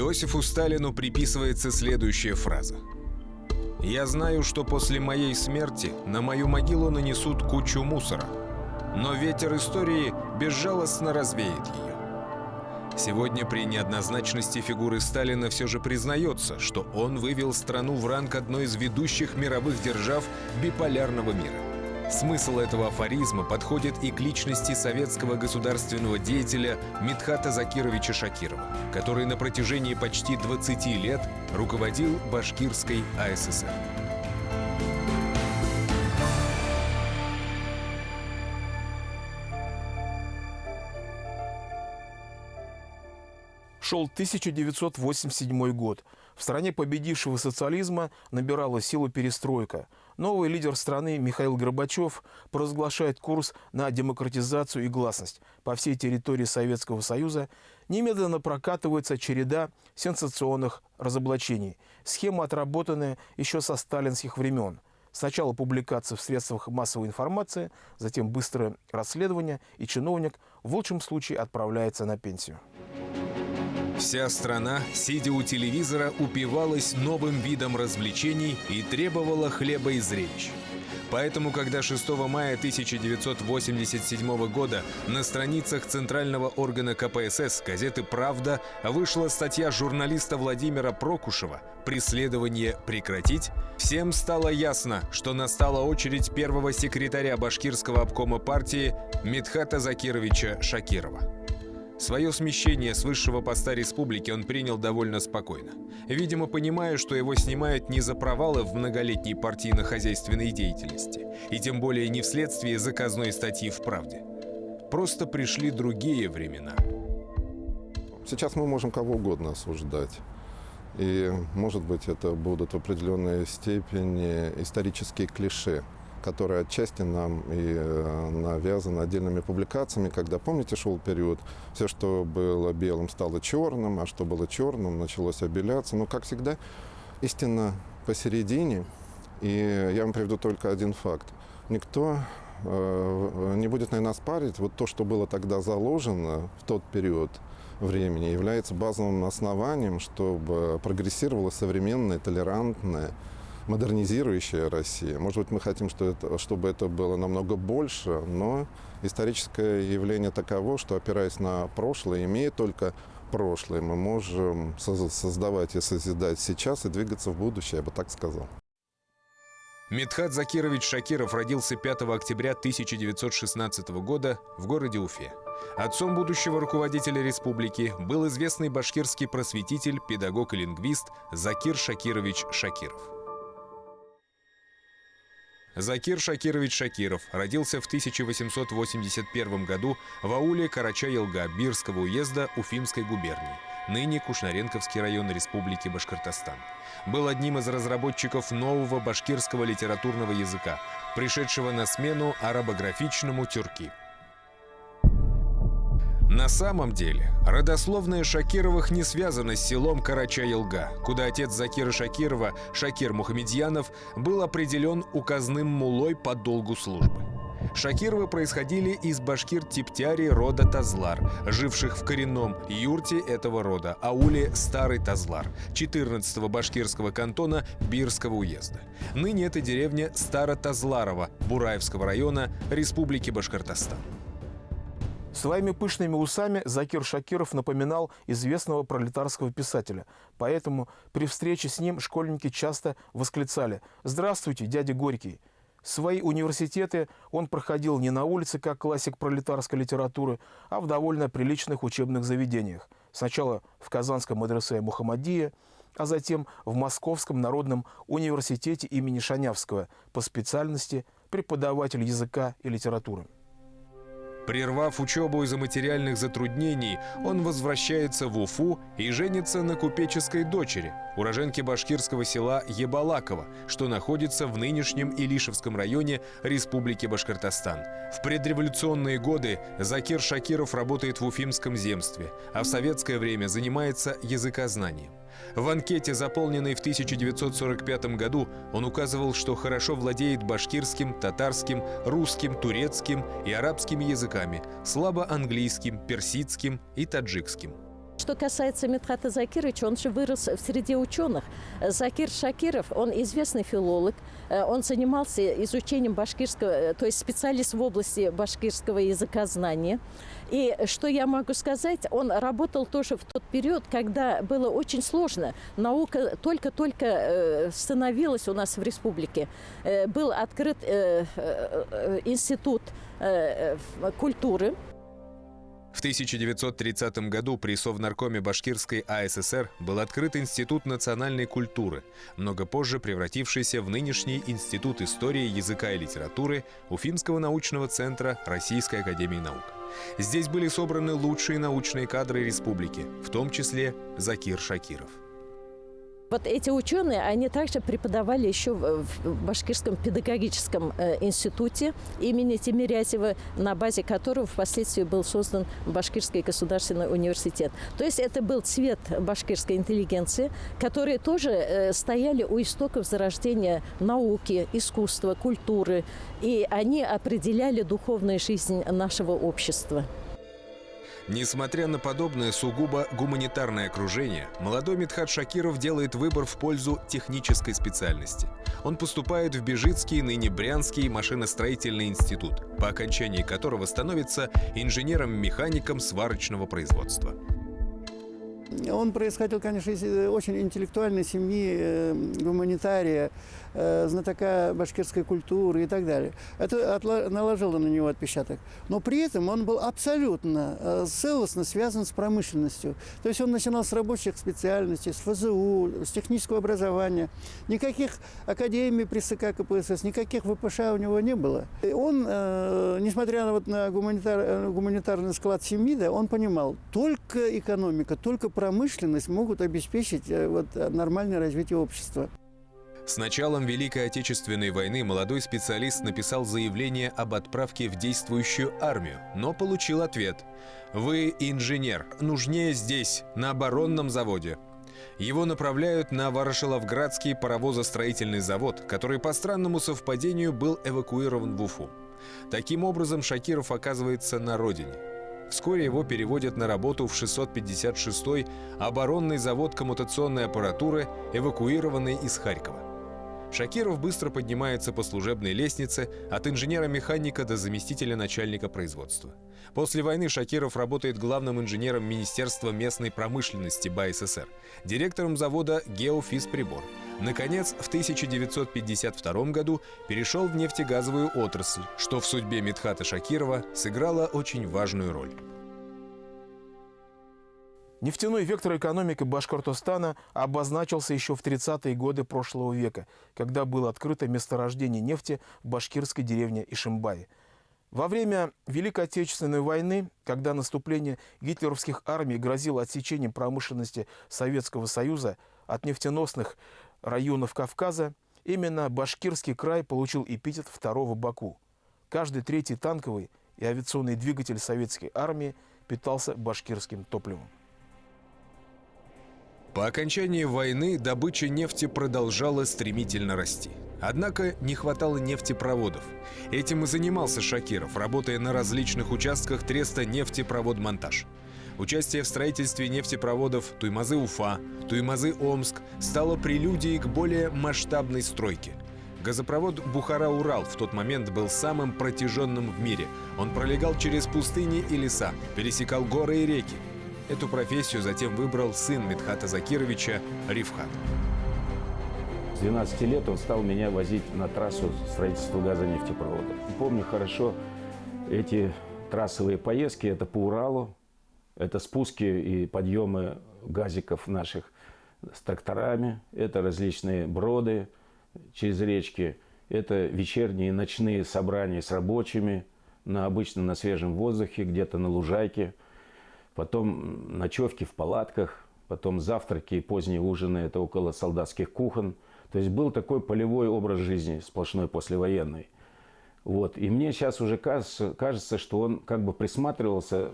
Иосифу Сталину приписывается следующая фраза: «Я знаю, что после моей смерти на мою могилу нанесут кучу мусора, но ветер истории безжалостно развеет ее». Сегодня при неоднозначности фигуры Сталина все же признается, что он вывел страну в ранг одной из ведущих мировых держав биполярного мира. Смысл этого афоризма подходит и к личности советского государственного деятеля Мидхата Закировича Шакирова, который на протяжении почти 20 лет руководил Башкирской АССР. Шел 1987 год. В стране победившего социализма набирала силу перестройка. Новый лидер страны Михаил Горбачев провозглашает курс на демократизацию и гласность. По всей территории Советского Союза немедленно прокатывается череда сенсационных разоблачений. Схема, отработанная еще со сталинских времен. Сначала публикация в средствах массовой информации, затем быстрое расследование, и чиновник в лучшем случае отправляется на пенсию. Вся страна, сидя у телевизора, упивалась новым видом развлечений и требовала хлеба и зрелищ. Поэтому, когда 6 мая 1987 года на страницах Центрального органа КПСС газеты «Правда» вышла статья журналиста Владимира Прокушева «Преследование прекратить», всем стало ясно, что настала очередь первого секретаря Башкирского обкома партии Мидхата Закировича Шакирова. Свое смещение с высшего поста республики он принял довольно спокойно. Видимо, понимая, что его снимают не за провалы в многолетней партийно-хозяйственной деятельности, и тем более не вследствие заказной статьи в «Правде». Просто пришли другие времена. Сейчас мы можем кого угодно осуждать. И, может быть, это будут в определенной степени исторические клише, которые отчасти нам и навязаны отдельными публикациями, когда, помните, шел период, все, что было белым, стало черным, а что было черным, началось обеляться. Но, как всегда, истина посередине. И я вам приведу только один факт. Никто не будет, наверное, спорить. Вот то, что было тогда заложено в тот период времени, является базовым основанием, чтобы прогрессировала современная, толерантная, модернизирующая Россия. Может быть, мы хотим, чтобы это было намного больше, но историческое явление таково, что, опираясь на прошлое, имея только прошлое, мы можем создавать и созидать сейчас и двигаться в будущее, я бы так сказал. Мидхат Закирович Шакиров родился 5 октября 1916 года в городе Уфе. Отцом будущего руководителя республики был известный башкирский просветитель, педагог и лингвист Закир Шакирович Шакиров. Закир Шакирович Шакиров родился в 1881 году в ауле Карача-Елга Бирского уезда Уфимской губернии, ныне Кушнаренковский район Республики Башкортостан. Был одним из разработчиков нового башкирского литературного языка, пришедшего на смену арабографичному тюрки. На самом деле, родословная Шакировых не связана с селом Карача-Елга, куда отец Закира Шакирова, Шакир Мухамедьянов, был определен указным муллой по долгу службы. Шакировы происходили из башкир-типтяри рода Тазлар, живших в коренном юрте этого рода, ауле Старый Тазлар, 14-го башкирского кантона Бирского уезда. Ныне это деревня Старо-Тазларова Бураевского района Республики Башкортостан. Своими пышными усами Закир Шакиров напоминал известного пролетарского писателя. Поэтому при встрече с ним школьники часто восклицали: «Здравствуйте, дядя Горький». Свои университеты он проходил не на улице, как классик пролетарской литературы, а в довольно приличных учебных заведениях. Сначала в Казанском медресе Мухаммадия, а затем в Московском народном университете имени Шанявского по специальности преподаватель языка и литературы. Прервав учебу из-за материальных затруднений, он возвращается в Уфу и женится на купеческой дочери, уроженке башкирского села Ебалаково, что находится в нынешнем Илишевском районе Республики Башкортостан. В предреволюционные годы Закир Шакиров работает в Уфимском земстве, а в советское время занимается языкознанием. В анкете, заполненной в 1945 году, он указывал, что хорошо владеет башкирским, татарским, русским, турецким и арабскими языками, слабо английским, персидским и таджикским. что касается Мидхата Закировича, он же вырос в среде ученых. Закир Шакиров, он известный филолог, он занимался изучением башкирского, то есть специалист в области башкирского языкознания. И что я могу сказать, он работал тоже в тот период, когда было очень сложно. Наука только-только становилась у нас в республике. Был открыт институт культуры. В 1930 году при Совнаркоме Башкирской АССР был открыт Институт национальной культуры, много позже превратившийся в нынешний Институт истории, языка и литературы Уфимского научного центра Российской академии наук. Здесь были собраны лучшие научные кадры республики, в том числе Закир Шакиров. Вот эти ученые, они также преподавали еще в Башкирском педагогическом институте имени Тимирязева, на базе которого впоследствии был создан Башкирский государственный университет. То есть это был цвет башкирской интеллигенции, которые тоже стояли у истоков зарождения науки, искусства, культуры, и они определяли духовную жизнь нашего общества. Несмотря на подобное сугубо гуманитарное окружение, молодой Мидхат Шакиров делает выбор в пользу технической специальности. Он поступает в Бежицкий, ныне Брянский машиностроительный институт, по окончании которого становится инженером-механиком сварочного производства. Он происходил, конечно, из очень интеллектуальной семьи, гуманитария, знатока башкирской культуры и так далее. Это наложило на него отпечаток. Но при этом он был абсолютно целостно связан с промышленностью. То есть он начинал с рабочих специальностей, с ФЗУ, с технического образования. Никаких академий при ЦК КПСС, никаких ВПШ у него не было. И он, несмотря на гуманитарный склад семьи, да, он понимал, только экономика, только промышленность могут обеспечить нормальное развитие общества. С началом Великой Отечественной войны молодой специалист написал заявление об отправке в действующую армию, но получил ответ: «Вы инженер, нужнее здесь, на оборонном заводе». Его направляют на Ворошиловградский паровозостроительный завод, который по странному совпадению был эвакуирован в Уфу. Таким образом, Шакиров оказывается на родине. Вскоре его переводят на работу в 656-й оборонный завод коммутационной аппаратуры, эвакуированный из Харькова. Шакиров быстро поднимается по служебной лестнице от инженера-механика до заместителя начальника производства. После войны Шакиров работает главным инженером Министерства местной промышленности БАССР, директором завода «Геофизприбор». Наконец, в 1952 году перешел в нефтегазовую отрасль, что в судьбе Мидхата Шакирова сыграло очень важную роль. Нефтяной вектор экономики Башкортостана обозначился еще в 30-е годы прошлого века, когда было открыто месторождение нефти в башкирской деревне Ишимбай. Во время Великой Отечественной войны, когда наступление гитлеровских армий грозило отсечением промышленности Советского Союза от нефтеносных районов Кавказа, именно Башкирский край получил эпитет второго Баку. Каждый третий танковый и авиационный двигатель советской армии питался башкирским топливом. По окончании войны добыча нефти продолжала стремительно расти. Однако не хватало нефтепроводов. Этим и занимался Шакиров, работая на различных участках треста «Нефтепроводмонтаж». Участие в строительстве нефтепроводов Туймазы-Уфа, Туймазы-Омск стало прелюдией к более масштабной стройке. Газопровод Бухара-Урал в тот момент был самым протяженным в мире. Он пролегал через пустыни и леса, пересекал горы и реки. Эту профессию затем выбрал сын Мидхата Закировича Рифхат. С 12 лет он стал меня возить на трассу строительства газонефтепровода. Помню хорошо эти трассовые поездки. Это по Уралу, это спуски и подъемы газиков наших с тракторами, это различные броды через речки, это вечерние и ночные собрания с рабочими, обычно на свежем воздухе, где-то на лужайке. Потом ночевки в палатках, потом завтраки и поздние ужины, это около солдатских кухон. То есть был такой полевой образ жизни, сплошной послевоенный. Вот. И мне сейчас уже кажется, что он как бы присматривался,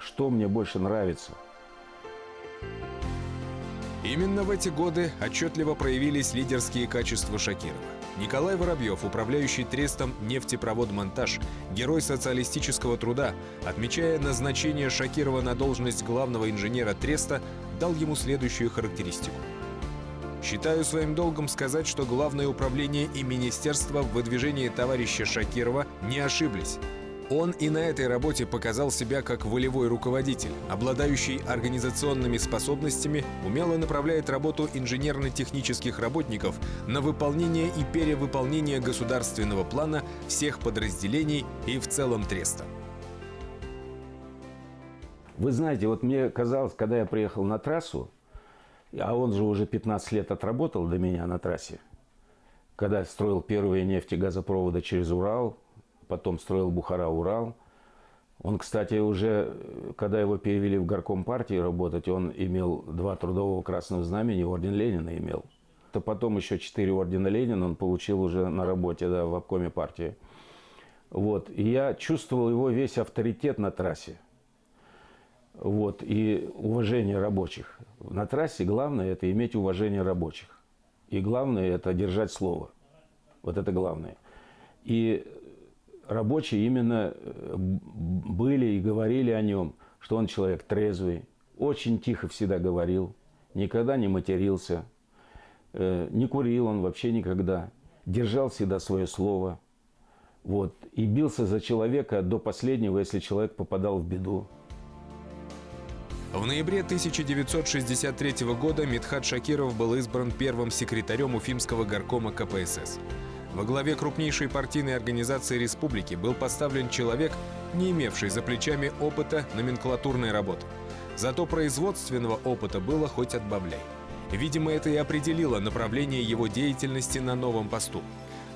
что мне больше нравится. Именно в эти годы отчетливо проявились лидерские качества Шакирова. Николай Воробьев, управляющий трестом «Нефтепроводмонтаж», герой социалистического труда, отмечая назначение Шакирова на должность главного инженера треста, дал ему следующую характеристику. «Считаю своим долгом сказать, что Главное управление и министерство в выдвижении товарища Шакирова не ошиблись. Он и на этой работе показал себя как волевой руководитель, обладающий организационными способностями, умело направляет работу инженерно-технических работников на выполнение и перевыполнение государственного плана всех подразделений и в целом треста». Вы знаете, вот мне казалось, когда я приехал на трассу, а он же уже 15 лет отработал до меня на трассе, когда строил первые нефтегазопроводы через Урал, потом строил Бухара-Урал. Он, кстати, уже, когда его перевели в горком партии работать, он имел 2 трудового красного знамени, орден Ленина имел. То потом еще 4 ордена Ленина он получил уже на работе, да, в обкоме партии. Вот. И я чувствовал его весь авторитет на трассе. Вот. И уважение рабочих. На трассе главное – это иметь уважение рабочих. И главное – это держать слово. Вот это главное. И рабочие именно были и говорили о нем, что он человек трезвый, очень тихо всегда говорил, никогда не матерился, не курил он вообще никогда, держал всегда свое слово. Вот, и бился за человека до последнего, если человек попадал в беду. В ноябре 1963 года Мидхат Шакиров был избран первым секретарем Уфимского горкома КПСС. Во главе крупнейшей партийной организации республики был поставлен человек, не имевший за плечами опыта номенклатурной работы. Зато производственного опыта было хоть отбавляй. Видимо, это и определило направление его деятельности на новом посту.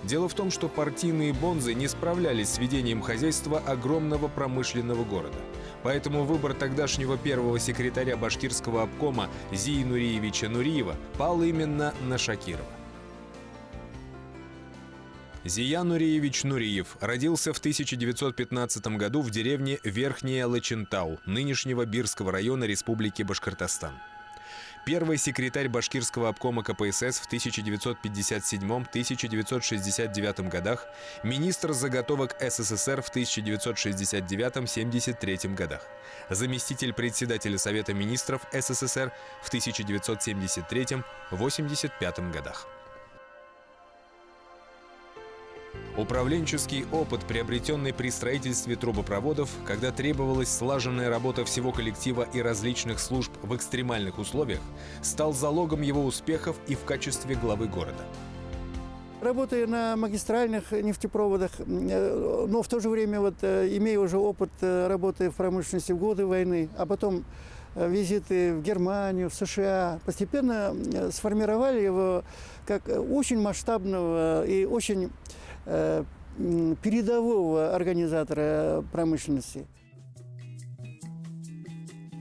Дело в том, что партийные бонзы не справлялись с ведением хозяйства огромного промышленного города. Поэтому выбор тогдашнего первого секретаря башкирского обкома Зии Нуриевича Нуриева пал именно на Шакирова. Зия Нуриевич Нуриев родился в 1915 году в деревне Верхняя Лачентау, нынешнего Бирского района Республики Башкортостан. Первый секретарь башкирского обкома КПСС в 1957-1969 годах, министр заготовок СССР в 1969-73 годах, заместитель председателя Совета министров СССР в 1973-85 годах. Управленческий опыт, приобретенный при строительстве трубопроводов, когда требовалась слаженная работа всего коллектива и различных служб в экстремальных условиях, стал залогом его успехов и в качестве главы города. Работая на магистральных нефтепроводах, но в то же время, имея уже опыт работы в промышленности в годы войны, а потом визиты в Германию, в США, постепенно сформировали его как очень масштабного и очень передового организатора промышленности.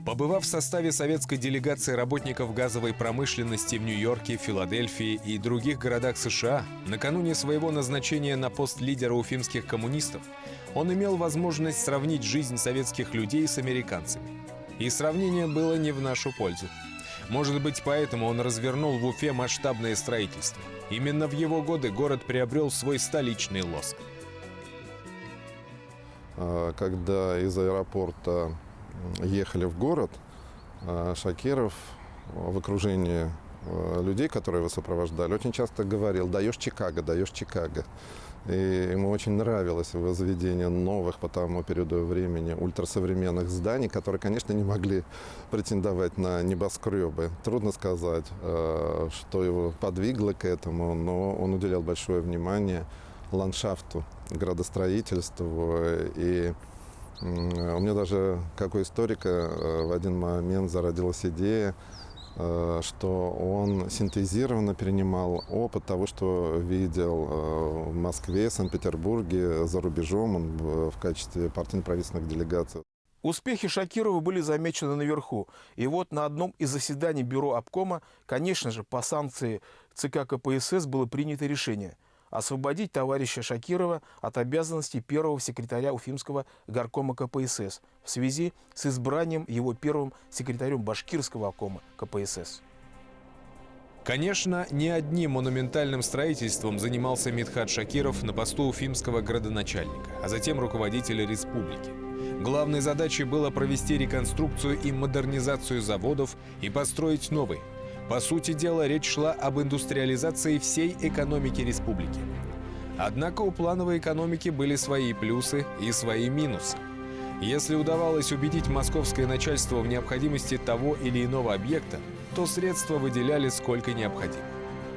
Побывав в составе советской делегации работников газовой промышленности в Нью-Йорке, Филадельфии и других городах США, накануне своего назначения на пост лидера уфимских коммунистов, он имел возможность сравнить жизнь советских людей с американцами. И сравнение было не в нашу пользу. Может быть, поэтому он развернул в Уфе масштабное строительство. Именно в его годы город приобрел свой столичный лоск. Когда из аэропорта ехали в город, Шакиров в окружении людей, которые его сопровождали, очень часто говорил: «Даешь Чикаго, даешь Чикаго». И ему очень нравилось возведение новых по тому периоду времени ультрасовременных зданий, которые, конечно, не могли претендовать на небоскребы. Трудно сказать, что его подвигло к этому, но он уделял большое внимание ландшафту, градостроительству. И у меня даже, как у историка, в один момент зародилась идея, что он синтезированно перенимал опыт того, что видел в Москве, Санкт-Петербурге, за рубежом, он в качестве партийно-правительственных делегаций. Успехи Шакирова были замечены наверху. И вот на одном из заседаний бюро обкома, конечно же, по санкции ЦК КПСС было принято решение освободить товарища Шакирова от обязанностей первого секретаря Уфимского горкома КПСС в связи с избранием его первым секретарем башкирского обкома КПСС. Конечно, не одним монументальным строительством занимался Мидхат Шакиров на посту уфимского градоначальника, а затем руководителя республики. Главной задачей было провести реконструкцию и модернизацию заводов и построить новые. По сути дела, речь шла об индустриализации всей экономики республики. Однако у плановой экономики были свои плюсы и свои минусы. Если удавалось убедить московское начальство в необходимости того или иного объекта, то средства выделяли сколько необходимо.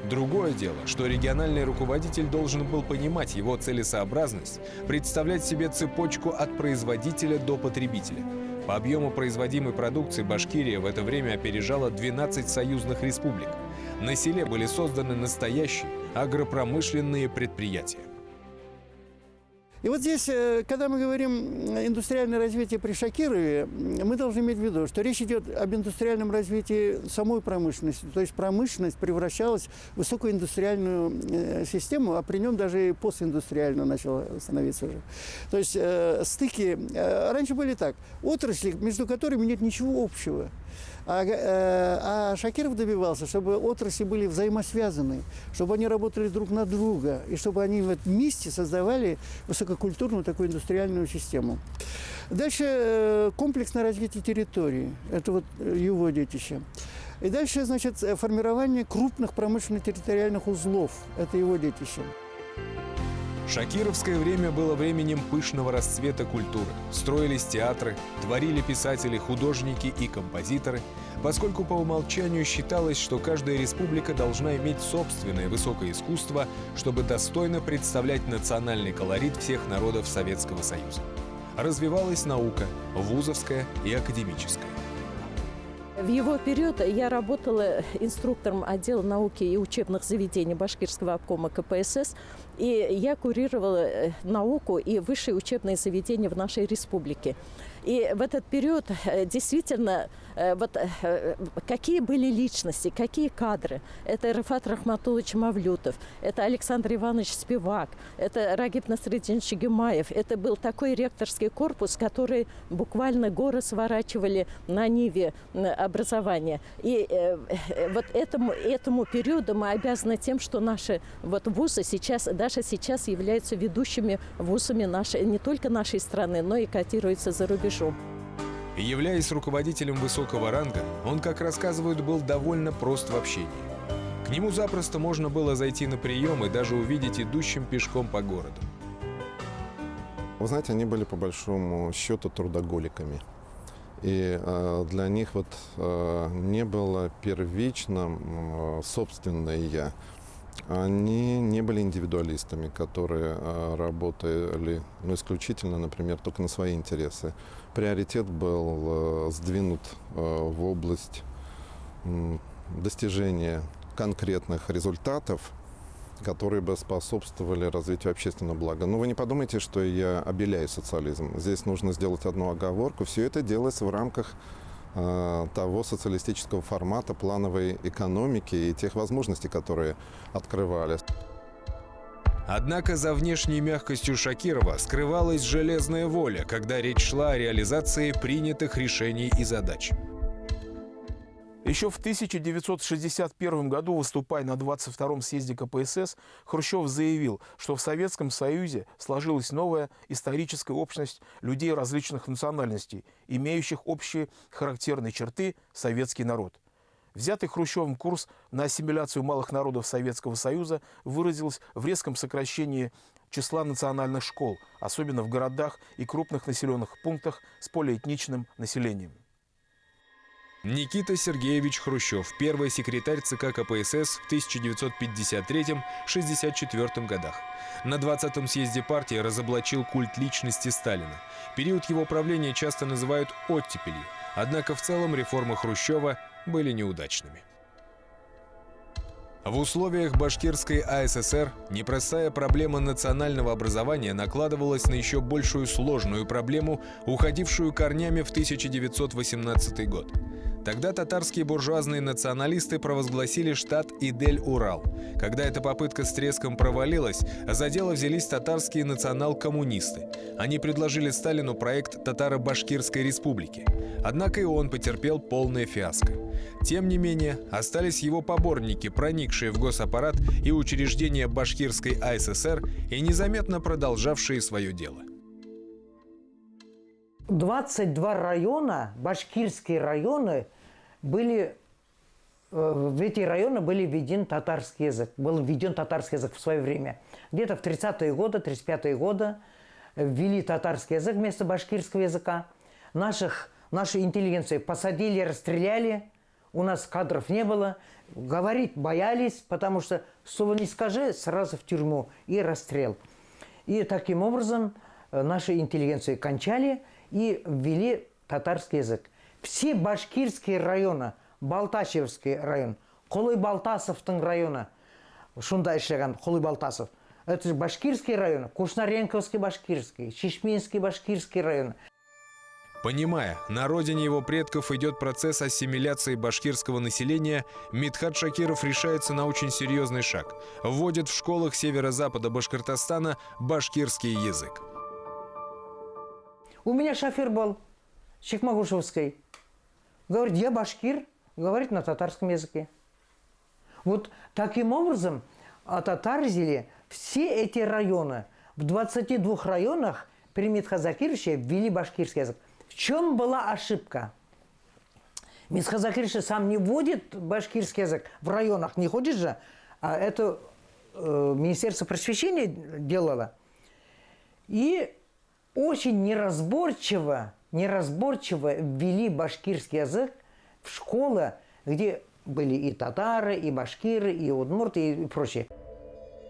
Другое дело, что региональный руководитель должен был понимать его целесообразность, представлять себе цепочку от производителя до потребителя. По объему производимой продукции Башкирия в это время опережала 12 союзных республик. На селе были созданы настоящие агропромышленные предприятия. И вот здесь, когда мы говорим индустриальное развитие при Шакирове, мы должны иметь в виду, что речь идет об индустриальном развитии самой промышленности. То есть промышленность превращалась в высокоиндустриальную систему, а при нем даже и постиндустриальную начала становиться уже. То есть стыки раньше были так. Отрасли, между которыми нет ничего общего. А Шакиров добивался, чтобы отрасли были взаимосвязаны, чтобы они работали друг на друга, и чтобы они вместе создавали высококультурную такую индустриальную систему. Дальше комплексное развитие территории. Это вот его детище. И дальше, значит, формирование крупных промышленно-территориальных узлов. Это его детище. Шакировское время было временем пышного расцвета культуры. Строились театры, творили писатели, художники и композиторы, поскольку по умолчанию считалось, что каждая республика должна иметь собственное высокое искусство, чтобы достойно представлять национальный колорит всех народов Советского Союза. Развивалась наука, вузовская и академическая. В его период я работала инструктором отдела науки и учебных заведений Башкирского обкома КПСС, и я курировала науку и высшие учебные заведения в нашей республике. И в этот период действительно какие были личности, какие кадры. Это Рафат Рахматуллович Мавлютов, это Александр Иванович Спивак, это Рагиб Насреддинович Гюмаев. Это был такой ректорский корпус, который буквально горы сворачивали на ниве образования. И вот этому периоду мы обязаны тем, что наши вузы даже сейчас являются ведущими вузами не только нашей страны, но и котируются за рубежом. Являясь руководителем высокого ранга, он, как рассказывают, был довольно прост в общении. К нему запросто можно было зайти на прием и даже увидеть идущим пешком по городу. Вы знаете, они были по большому счету трудоголиками. И для них не было первичным собственное «я». Они не были индивидуалистами, которые работали исключительно, например, только на свои интересы. Приоритет был сдвинут в область достижения конкретных результатов, которые бы способствовали развитию общественного блага. Но вы не подумайте, что я обеляю социализм. Здесь нужно сделать одну оговорку. Все это делается в рамках того социалистического формата плановой экономики и тех возможностей, которые открывались. Однако за внешней мягкостью Шакирова скрывалась железная воля, когда речь шла о реализации принятых решений и задач. Еще в 1961 году, выступая на 22-м съезде КПСС, Хрущев заявил, что в Советском Союзе сложилась новая историческая общность людей различных национальностей, имеющих общие характерные черты советский народ. Взятый Хрущевым курс на ассимиляцию малых народов Советского Союза выразился в резком сокращении числа национальных школ, особенно в городах и крупных населенных пунктах с полиэтничным населением. Никита Сергеевич Хрущев, первый секретарь ЦК КПСС в 1953-64 годах. На 20-м съезде партии разоблачил культ личности Сталина. Период его правления часто называют оттепелью, однако в целом реформы Хрущева были неудачными. В условиях Башкирской АССР непростая проблема национального образования накладывалась на еще большую сложную проблему, уходившую корнями в 1918 год. Тогда татарские буржуазные националисты провозгласили штат Идель-Урал. Когда эта попытка с треском провалилась, за дело взялись татарские национал-коммунисты. Они предложили Сталину проект Татаро-Башкирской республики. Однако и он потерпел полное фиаско. Тем не менее, остались его поборники, проникшие в госаппарат и учреждения Башкирской АССР и незаметно продолжавшие свое дело. 22 района, башкирские районы, в эти районы был введен татарский язык. Был введен татарский язык в свое время. Где-то в 30-е годы, 35-е годы ввели татарский язык вместо башкирского языка. Нашу интеллигенцию посадили, расстреляли. У нас кадров не было. Говорить боялись, потому что слово не скажи, сразу в тюрьму и расстрел. И таким образом нашу интеллигенцию кончали и ввели татарский язык. Все башкирские районы, Балтачевский район, Колой-Балтасовтың районы, шунда ишлеген Колой-Балтасов, это же башкирский район, Кушнаренковский башкирский, Чешминский башкирский район. Понимая, на родине его предков идет процесс ассимиляции башкирского населения, Мидхат Шакиров решается на очень серьезный шаг. Вводит в школах северо-запада Башкортостана башкирский язык. У меня шофер был, Чекмагушевский. Говорит, я башкир, говорит на татарском языке. Вот таким образом отатарзили все эти районы. В 22 районах при Мидхат Закировиче ввели башкирский язык. В чем была ошибка? Мидхат Закирович сам не вводит башкирский язык в районах, не ходит же, а это Министерство просвещения делало. И очень неразборчиво ввели башкирский язык в школы, где были и татары, и башкиры, и удмурты, и прочее.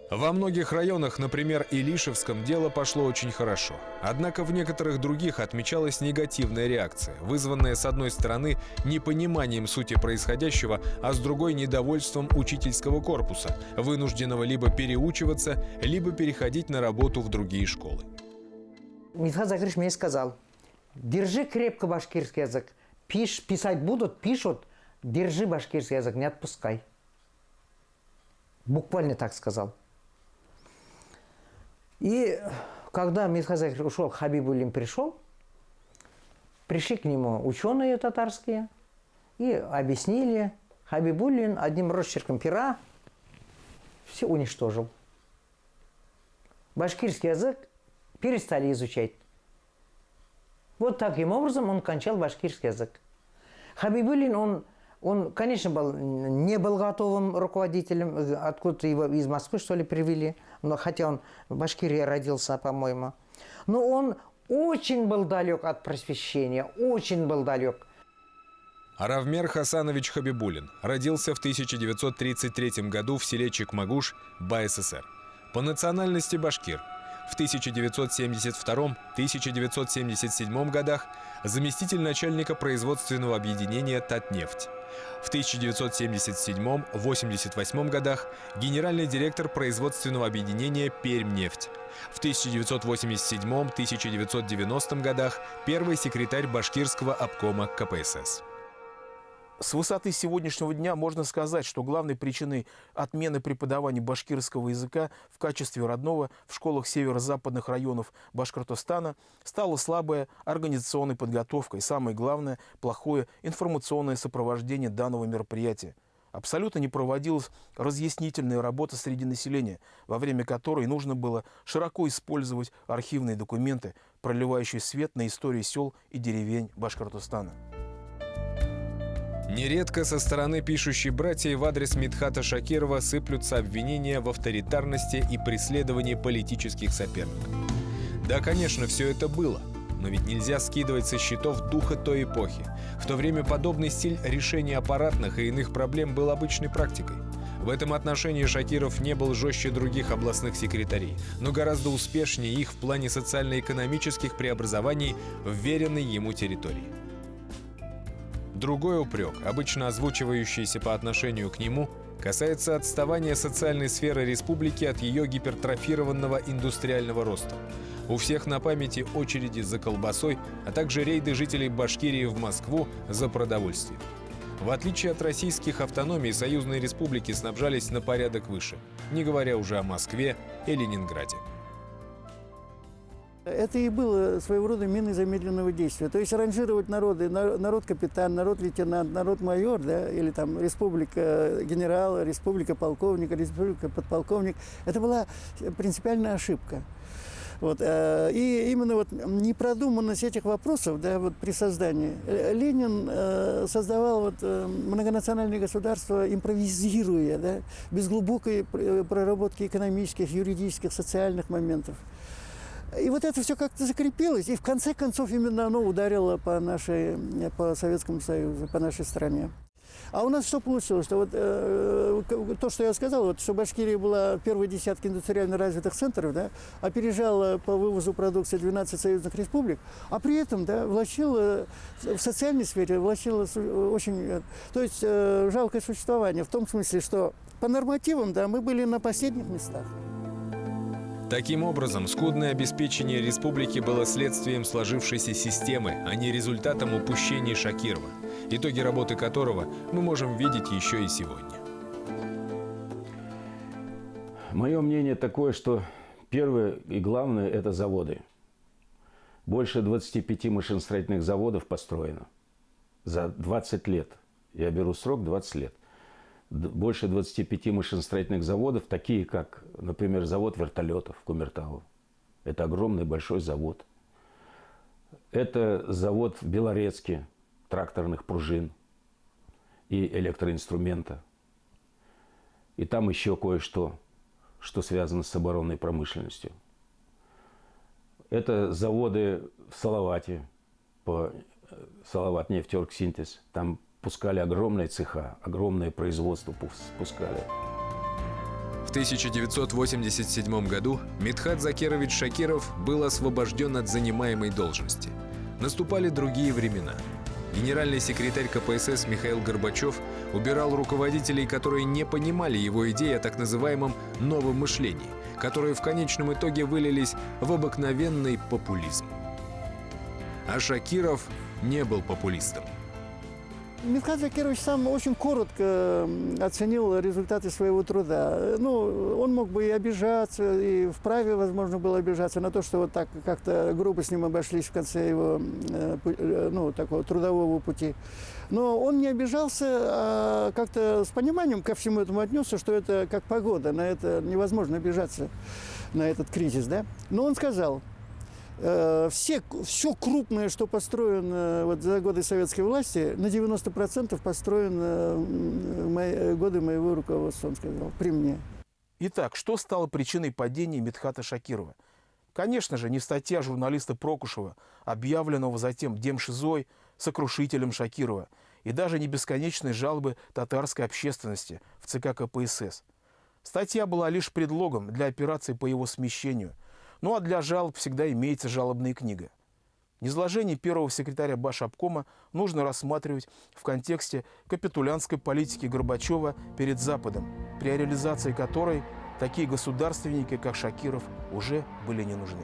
Во многих районах, например, Илишевском, дело пошло очень хорошо. Однако в некоторых других отмечалась негативная реакция, вызванная с одной стороны непониманием сути происходящего, а с другой недовольством учительского корпуса, вынужденного либо переучиваться, либо переходить на работу в другие школы. Мидхат Закирович мне сказал, держи крепко башкирский язык, писать будут, пишут, держи башкирский язык, не отпускай. Буквально так сказал. И когда Мидхат Закирович ушел, Хабибуллин пришел, пришли к нему ученые татарские и объяснили. Хабибуллин одним росчерком пера все уничтожил. Башкирский язык перестали изучать. Вот таким образом он кончал башкирский язык. Хабибуллин, он, конечно, не был готовым руководителем, откуда-то его из Москвы, что ли, привели, но хотя он в Башкирии родился, по-моему. Но он очень был далек от просвещения, очень был далек. Аравмер Хасанович Хабибуллин родился в 1933 году в селе Чекмагуш, БССР. По национальности башкир. В 1972-1977 годах заместитель начальника производственного объединения «Татнефть». В 1977-88 годах генеральный директор производственного объединения «Пермнефть». В 1987-1990 годах первый секретарь башкирского обкома КПСС. С высоты сегодняшнего дня можно сказать, что главной причиной отмены преподавания башкирского языка в качестве родного в школах северо-западных районов Башкортостана стала слабая организационная подготовка и, самое главное, плохое информационное сопровождение данного мероприятия. Абсолютно не проводилась разъяснительная работа среди населения, во время которой нужно было широко использовать архивные документы, проливающие свет на историю сел и деревень Башкортостана. Нередко со стороны пишущей братьев в адрес Мидхата Шакирова сыплются обвинения в авторитарности и преследовании политических соперников. Да, конечно, все это было, но ведь нельзя скидывать со счетов духа той эпохи. В то время подобный стиль решения аппаратных и иных проблем был обычной практикой. В этом отношении Шакиров не был жестче других областных секретарей, но гораздо успешнее их в плане социально-экономических преобразований в веренной ему территории. Другой упрек, обычно озвучивающийся по отношению к нему, касается отставания социальной сферы республики от ее гипертрофированного индустриального роста. У всех на памяти очереди за колбасой, а также рейды жителей Башкирии в Москву за продовольствием. В отличие от российских автономий, союзные республики снабжались на порядок выше, не говоря уже о Москве и Ленинграде. Это и было своего рода миной замедленного действия. То есть ранжировать народы, народ-капитан, народ-лейтенант, народ-майор, да, или там республика генерала, республика полковника, республика подполковник, это была принципиальная ошибка. Вот. И именно вот непродуманность этих вопросов, да, вот при создании, Ленин создавал вот многонациональные государства, импровизируя, да, без глубокой проработки экономических, юридических, социальных моментов. И вот это все как-то закрепилось, и в конце концов именно оно ударило по Советскому Союзу, по нашей стране. А у нас что получилось? Что вот, то, что я сказал, вот, что Башкирия была в первой десятке индустриально развитых центров, да, опережала по вывозу продукции 12 союзных республик, а при этом, да, влачила в социальной сфере, влачила очень, то есть жалкое существование, в том смысле, что по нормативам, да, мы были на последних местах. Таким образом, скудное обеспечение республики было следствием сложившейся системы, а не результатом упущений Шакирова, итоги работы которого мы можем видеть еще и сегодня. Мое мнение такое, что первое и главное – это заводы. Больше 25 машиностроительных заводов построено за 20 лет. Я беру срок 20 лет. Больше 25 машиностроительных заводов, такие как, например, завод вертолетов Кумертау. Это огромный большой завод. Это завод в Белорецке тракторных пружин и электроинструмента. И там еще кое-что, что связано с оборонной промышленностью. Это заводы в Салавате, по Салават нефтеоргсинтез. Там пускали огромные цеха, огромное производство пускали. В 1987 году Мидхат Закирович Шакиров был освобожден от занимаемой должности. Наступали другие времена. Генеральный секретарь КПСС Михаил Горбачев убирал руководителей, которые не понимали его идеи о так называемом «новом мышлении», которые в конечном итоге вылились в обыкновенный популизм. А Шакиров не был популистом. Мидхат Закирович сам очень коротко оценил результаты своего труда. Ну, он мог бы и обижаться, и вправе, возможно, было обижаться на то, что вот так как-то грубо с ним обошлись в конце его, ну, такого трудового пути. Но он не обижался, а как-то с пониманием ко всему этому отнесся, что это как погода, на это невозможно обижаться, на этот кризис, да. Но он сказал: все крупное, что построено вот за годы советской власти, на 90% построено в годы моего руководства, он сказал, при мне. Итак, что стало причиной падения Мидхата Шакирова? Конечно же, не статья журналиста Прокушева, объявленного затем демшизой, сокрушителем Шакирова, и даже не бесконечные жалобы татарской общественности в ЦК КПСС. Статья была лишь предлогом для операции по его смещению. Ну а для жалоб всегда имеется жалобная книга. Низложение первого секретаря Башобкома нужно рассматривать в контексте капитулянской политики Горбачева перед Западом, при реализации которой такие государственники, как Шакиров, уже были не нужны.